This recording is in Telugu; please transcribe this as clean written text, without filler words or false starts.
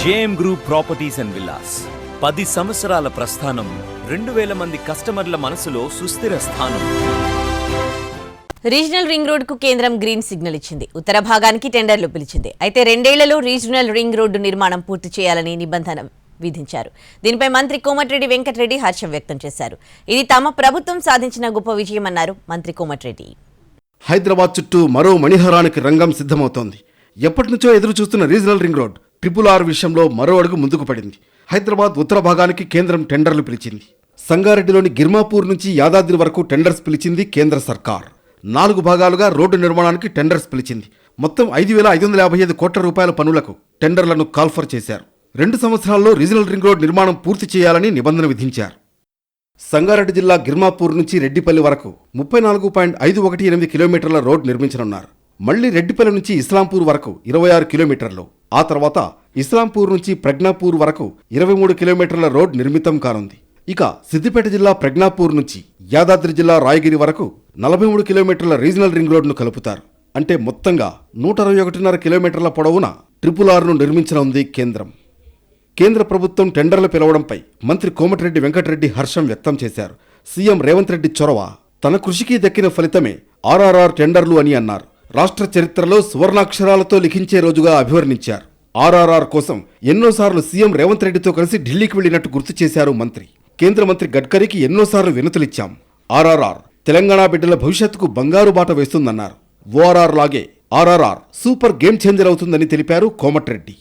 JM group properties and villas 10 సంవత్సరాల ప్రస్థానం, 2000 మంది కస్టమర్ల మనసులో సుస్థిర స్థానం. రీజనల్ రింగ్ రోడ్డుకు కేంద్రం గ్రీన్ సిగ్నల్ ఇచ్చింది. ఉత్తర భాగానికి టెండర్లు పిలిచింది. అయితే 2 ఏళ్లలో రీజనల్ రింగ్ రోడ్డు నిర్మాణం పూర్తి చేయాలని నిబంధన విధించారు. దీనిపై మంత్రి కోమటిరెడ్డి వెంకటరెడ్డి హర్షం వ్యక్తం చేశారు. ఇది తమ ప్రభుత్వం సాధించిన గొప్ప విజయమన్నారు మంత్రి కోమటిరెడ్డి. హైదరాబాద్ చుట్టూ మరో మణిహారానికి రంగం సిద్ధమవుతోంది. ఎప్పటి నుంచో ఎదురు చూస్తున్న రీజనల్ రింగ్ రోడ్ RRR విషయంలో మరో అడుగు ముందుకు పడింది. హైదరాబాద్ ఉత్తర భాగానికి కేంద్రం టెండర్లు పిలిచింది. సంగారెడ్డిలోని గిర్మాపూర్ నుంచి యాదాద్రి వరకు టెండర్స్ పిలిచింది కేంద్ర సర్కార్. 4 భాగాలుగా రోడ్డు నిర్మాణానికి టెండర్స్ పిలిచింది. మొత్తం 5,555 కోట్ల రూపాయల పనులకు టెండర్లను కాల్ఫర్ చేశారు. 2 సంవత్సరాల్లో రీజనల్ రింగ్ రోడ్ నిర్మాణం పూర్తి చేయాలని నిబంధన విధించారు. సంగారెడ్డి జిల్లా గిర్మాపూర్ నుంచి రెడ్డిపల్లి వరకు 34.518 కిలోమీటర్ల రోడ్ నిర్మించనున్నారు. మళ్లీ రెడ్డిపల్లి నుంచి ఇస్లాంపూర్ వరకు 26 కిలోమీటర్లు, ఆ తర్వాత ఇస్లాంపూర్ నుంచి ప్రజ్ఞాపూర్ వరకు 23 కిలోమీటర్ల రోడ్ నిర్మితం కానుంది. ఇక సిద్దిపేట జిల్లా ప్రజ్ఞాపూర్ నుంచి యాదాద్రి జిల్లా రాయగిరి వరకు 43 కిలోమీటర్ల రీజనల్ రింగ్ రోడ్ను కలుపుతారు. అంటే మొత్తంగా 121.5 కిలోమీటర్ల పొడవున RRRను నిర్మించనుంది కేంద్రం. కేంద్ర ప్రభుత్వం టెండర్లు పిలవడంపై మంత్రి కోమటిరెడ్డి వెంకటరెడ్డి హర్షం వ్యక్తం చేశారు. సీఎం రేవంత్ రెడ్డి చొరవ, తన కృషికి దక్కిన ఫలితమే RRR టెండర్లు అని అన్నారు. రాష్ట్ర చరిత్రలో సువర్ణాక్షరాలతో లిఖించే రోజుగా అభివర్ణించారు. RRR కోసం ఎన్నోసార్లు సీఎం రేవంత్ రెడ్డితో కలిసి ఢిల్లీకి వెళ్లినట్టు గుర్తు చేశారు మంత్రి. కేంద్ర మంత్రి గడ్కరీకి ఎన్నోసార్లు వినతులిచ్చాం. RRR తెలంగాణ బిడ్డల భవిష్యత్తుకు బంగారు బాట వేస్తుందన్నారు. ORR లాగే RRR సూపర్ గేమ్ చేంజర్ అవుతుందని తెలిపారు కోమటిరెడ్డి.